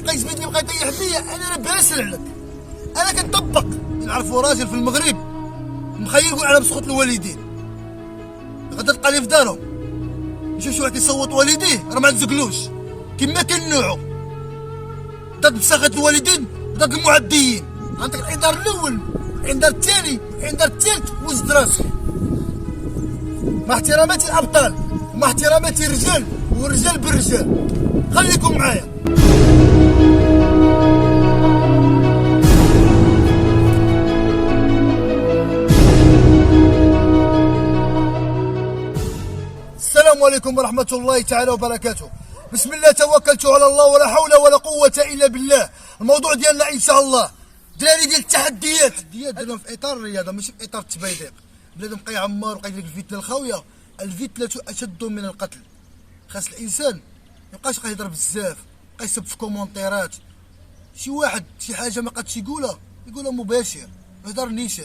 بقى يثبت لي بقى يطيح فيا، انا باسل عليك. انا كنطبق. نعرفوا راجل في المغرب مخير يقول انا مسخوط الوالدين، غدا تلقى لي في دارهم يشوف شي واحد كيصوت والديه راه ما نزقلوش كما كان نوعو. ضد مسخط الوالدين ضد المعديين. عندك الانذار الاول الانذار الثاني الانذار الثالث وزد راسك. مع احتراماتي الابطال ومع احتراماتي الرجال والرجال بالرجال، خليكم معايا. السلام عليكم ورحمة الله تعالى وبركاته. بسم الله توكلت على الله ولا حول ولا قوة إلا بالله. الموضوع ديالنا إن شاء الله دراري ديال التحديات درنا في إطار الرياضة ماشي في إطار التبيضيق. بنادم بقى يعمر وبقى يدير الفتنة الخاوية. الفتنة أشد من القتل. خاص الإنسان ميبقاش بقى يضرب بزاف، بقى يسب في كومونتيرات. شي واحد شي حاجة ما قادش يقولها مباشر، ما يهضرنيش.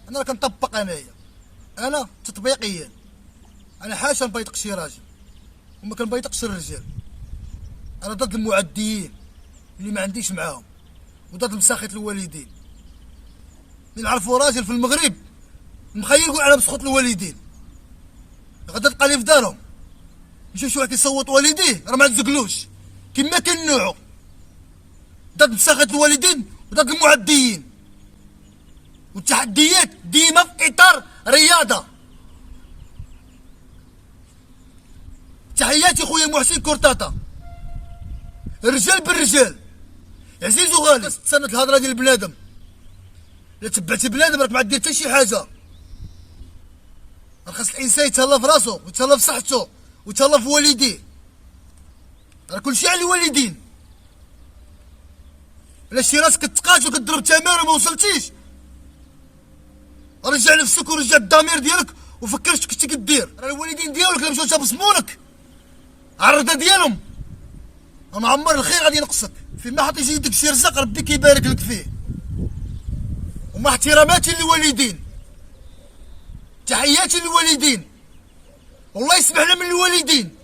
أنا راه كنطبق أنايا، أنا تطبيقيا. انا حاشا نبيطق شي راجل وما كنبيطقش الرجال. انا ضد المعديين اللي ما عنديش معاهم وضد مساخط الوالدين. نعرفوا راجل في المغرب مخير يقول انا مسخوط الوالدين، غدا تلقى لي في دارهم يشوف شي واحد كيصوت والديه راه ما نزقلوش كما كان نوعو. ضد مساخط الوالدين وضد المعديين. والتحديات ديما في اطار رياضه. تحياتي خويا محسن كورتاطا. الرجال بالرجال عزيز وغالي. تسنى الهضره ديال بنادم، الا تبعتي بنادم راك ما دير حتى شي حاجه. خاص الانسان يتهلا في راسو ويتهلا في صحته ويتهلا في والديه. راه كلشي على الوالدين. الا شي راسك كتقاتل وكتضرب تماره وما وصلتيش، رجع نفسك ورجع الضمير ديالك وفكر اش كنتي كدير. راه الوالدين ديالك اللي مشاو تبصمونك على الرضا ديالهم. انا عمر الخير غادي ينقصك. فيما حطيتي يدك شي رزق ربي كيبارك لك فيه. ومع احتراماتي للوالدين، تحياتي للوالدين، والله يسمح لنا من الوالدين.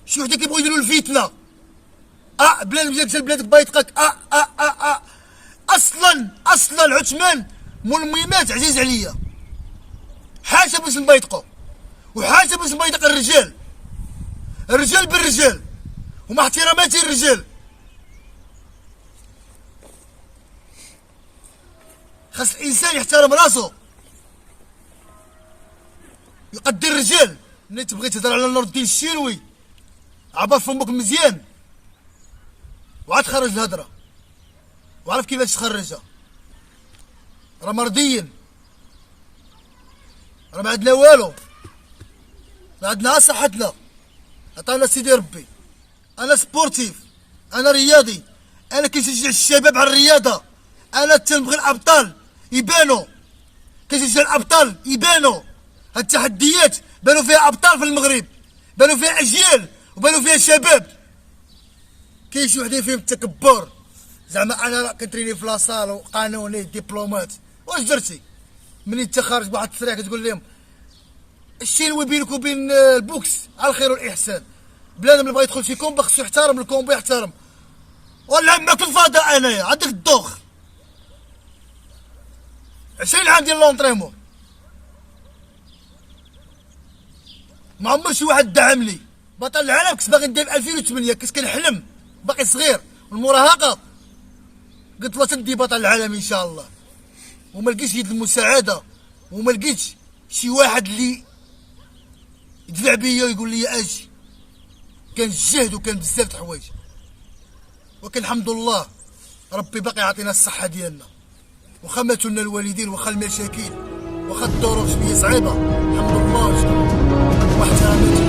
شي وحده كيبغيو يديروا الفتنه. بلاد مشى لبلادك بايطقك. اصلا عثمان مول المهمات عزيز عليا. حاشا باش نبيطقو وحاشا باش نبيطق الرجال بالرجال ومع احتراماتي الرجال. خاص الانسان يحترم راسو، يقدر الرجال. ملي تبغي تهضر على نور الدين الشينوي عبر فمك مزيان وعاد تخرج الهضره وعرف كيفاش تخرجها. راه مرضيين، راه ما عندنا والو، ما عندنا صحتنا عطانا سيدي ربي. انا سبورتيف، انا رياضي، انا كنشجع الشباب على الرياضه. انا تنبغي الابطال يبانوا، كنشجع الابطال يبانوا. هاد التحديات بانوا فيها ابطال في المغرب، بانوا فيها اجيال وبانوا فيها شباب. كاين شي وحدين فيهم التكبر، زعما انا كنتريني في لاصال وقانوني دبلومات. واش درتي ملي انت خارج بواحد التصريح كتقول لهم الشينوي بينك وبين البوكس على الخير والاحسان؟ بنادم اللي بغا يدخل شي كومبا خصو يحترم الكومبا، يحترم. ولا عمك الفضاء انايا عندك الدوخ 20 عام ديال لونطريمون. ما عمر شي واحد دعم لي. بطل العالم كنت باغي ندير في 2008، كنت كنحلم باقي صغير المراهقه. قلت والله تندي بطل العالم ان شاء الله، وما لقيتش يد المساعده وما لقيتش شي واحد اللي يدفع بيا ويقول لي اجي. كان الجهد وكان بزاف د الحوايج، ولكن الحمد لله ربي باقي يعطينا الصحه ديالنا. واخا ماتوا لنا الوالدين، واخا المشاكل، واخا الظروف شويه صعيبه، الحمد لله واحتراماتي